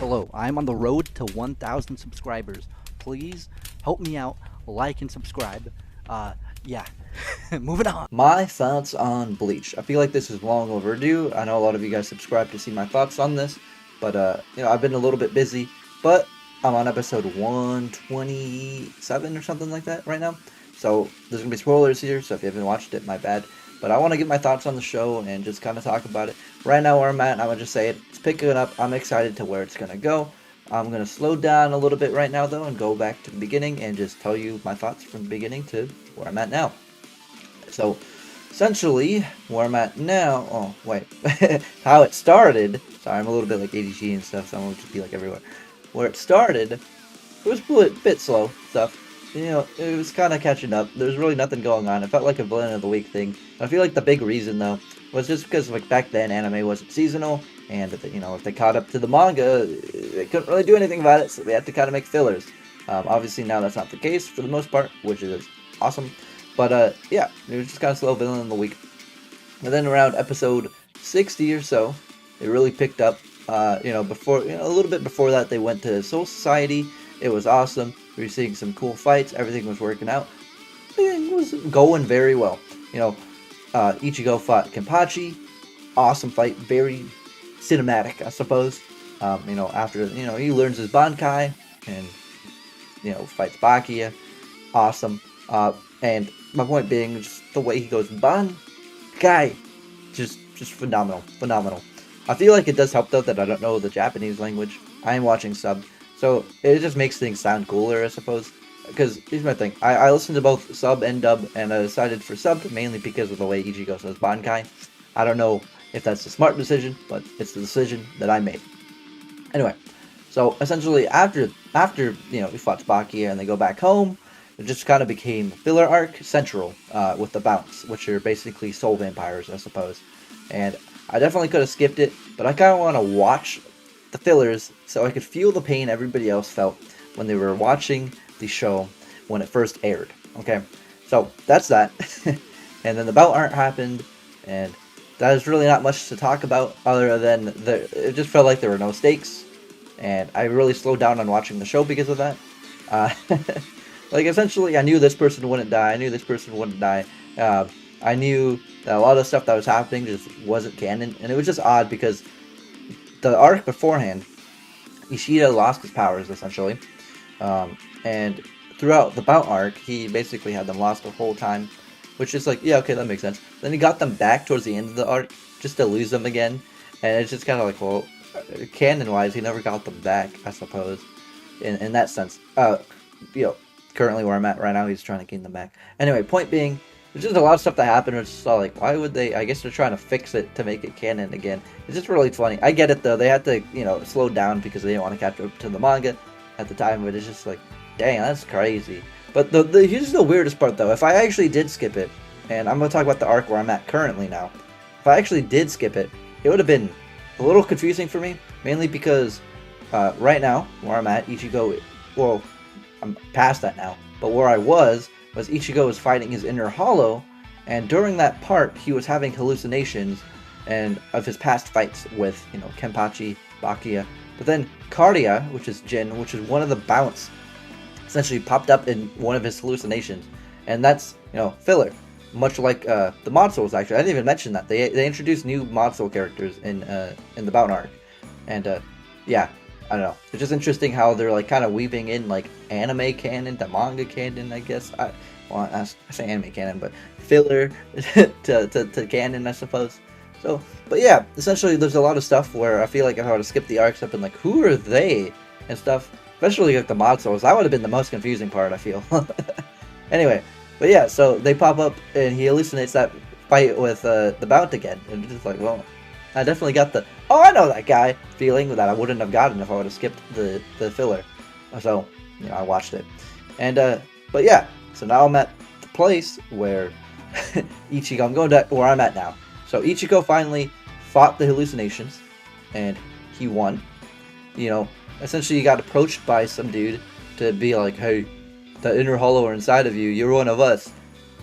Hello, I'm on the road to 1,000 subscribers. Please help me out, like and subscribe. Yeah, moving on. My thoughts on Bleach. I feel like this is long overdue. I know a lot of you guys subscribe to see my thoughts on this, but I've been a little bit busy, but I'm on episode 127 or something like that right now. So there's gonna be spoilers here, so if you haven't watched it, my bad. But I want to get my thoughts on the show and just kind of talk about it. Right now, where I'm at, I'm gonna just say it. It's picking up. I'm excited to where it's gonna go. I'm gonna slow down a little bit right now though, and go back to the beginning and just tell you my thoughts from the beginning to where I'm at now. So, essentially, where I'm at now. Oh, wait. How it started. Sorry, I'm a little bit like ADG and stuff, so I'm going to be like everywhere. Where it started, it was a bit slow stuff. It was kind of catching up. There's really nothing going on. It felt like a villain of the week thing. I feel like the big reason, though, was just because, like, back then, anime wasn't seasonal, and, if they caught up to the manga, they couldn't really do anything about it, so they had to kind of make fillers. Obviously, now that's not the case for the most part, which is awesome. But, yeah, it was just kind of slow villain of the week. And then around episode 60 or so, it really picked up. Before, a little bit before that, they went to Soul Society. It was awesome. We were seeing some cool fights. Everything was working out. It was going very well. Ichigo fought Kenpachi. Awesome fight. Very cinematic, I suppose. After, he learns his Bankai and, fights Bakia. Awesome. And my point being, just the way he goes, Bankai, just phenomenal. I feel like it does help though that I don't know the Japanese language. I am watching sub, so it just makes things sound cooler, I suppose. Because here's my thing, I listened to both sub and dub, and I decided for sub mainly because of the way Ichigo says Bankai. I don't know if that's a smart decision, but it's the decision that I made. Anyway, so essentially after we fought Bakia and they go back home. It just kind of became filler arc central with the bounce, which are basically soul vampires, I suppose. And I definitely could have skipped it, but I kind of want to watch the fillers so I could feel the pain everybody else felt when they were watching the show when it first aired. Okay, so that's that. And then the bout arc happened, and there's really not much to talk about other than it just felt like there were no stakes, and I really slowed down on watching the show because of that. Uh, Like, essentially, I knew this person wouldn't die. I knew this person wouldn't die. I knew that a lot of the stuff that was happening just wasn't canon. And it was just odd because the arc beforehand, Ishida lost his powers, essentially. And throughout the bout arc, he basically had them lost the whole time. Which is like, yeah, okay, that makes sense. Then he got them back towards the end of the arc, just to lose them again. And it's just kind of like, well, canon-wise, he never got them back, I suppose. In that sense. Currently where I'm at right now, he's trying to gain them back. Anyway, point being, there's just a lot of stuff that happened. It's just all like, why would they? I guess they're trying to fix it to make it canon again. It's just really funny. I get it though. They had to, slow down because they didn't want to catch up to the manga at the time. But it's just like, dang, that's crazy. But here's the weirdest part though. If I actually did skip it, and I'm gonna talk about the arc where I'm at currently now. If I actually did skip it, it would have been a little confusing for me, mainly because right now where I'm at, Ichigo, well. I'm past that now, but where I was Ichigo was fighting his inner hollow, and during that part he was having hallucinations and of his past fights with Kenpachi, Bakia, but then Cardia, which is Jin, which is one of the bounce, essentially popped up in one of his hallucinations, and that's filler, much like the Mod Souls. Actually, I didn't even mention that they introduced new Mod Soul characters in the bout arc, and yeah. I don't know. It's just interesting how they're like kind of weaving in like anime canon to manga canon, I guess. I say anime canon, but filler to canon, I suppose. So, but yeah, essentially there's a lot of stuff where I feel like if I would have skipped the arcs up and like, who are they and stuff, especially like the mod souls, that would have been the most confusing part, I feel. Anyway, but yeah, so they pop up and he hallucinates that fight with the Bout again, and it's just like, well, I definitely got the, oh, I know that guy feeling that I wouldn't have gotten if I would have skipped the filler. So, I watched it. And, but yeah, so now I'm at the place where Ichigo, I'm going to where I'm at now. So Ichigo finally fought the hallucinations, and he won. Essentially he got approached by some dude to be like, hey, the inner hollow are inside of you, you're one of us.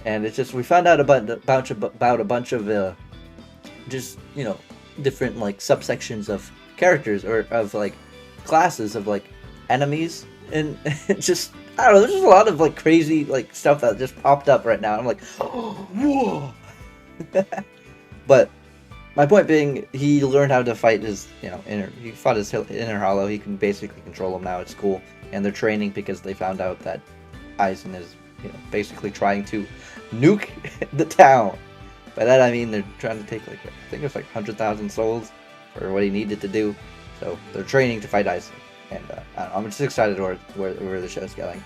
And it's just, we found out about a bunch of just, different like subsections of characters, or of like classes of like enemies, and it's just I don't know. There's just a lot of like crazy like stuff that just popped up right now. I'm like, whoa. But my point being, he learned how to fight his, inner. He fought his inner hollow. He can basically control him now. It's cool, and they're training because they found out that Aizen is, basically trying to nuke the town. By that I mean they're trying to take like I think it's like 100,000 souls for what he needed to do. So they're training to fight Aizen, and I'm just excited where the show's going.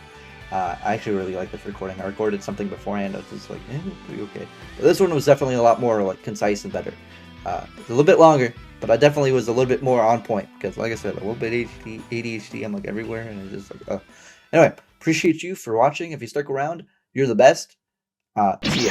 I actually really like this recording. I recorded something beforehand. I was just like, pretty okay. But this one was definitely a lot more like concise and better. It's a little bit longer, but I definitely was a little bit more on point because, like I said, a little bit ADHD. I'm like everywhere, and it's just like, Anyway, appreciate you for watching. If you stuck around, you're the best. See ya.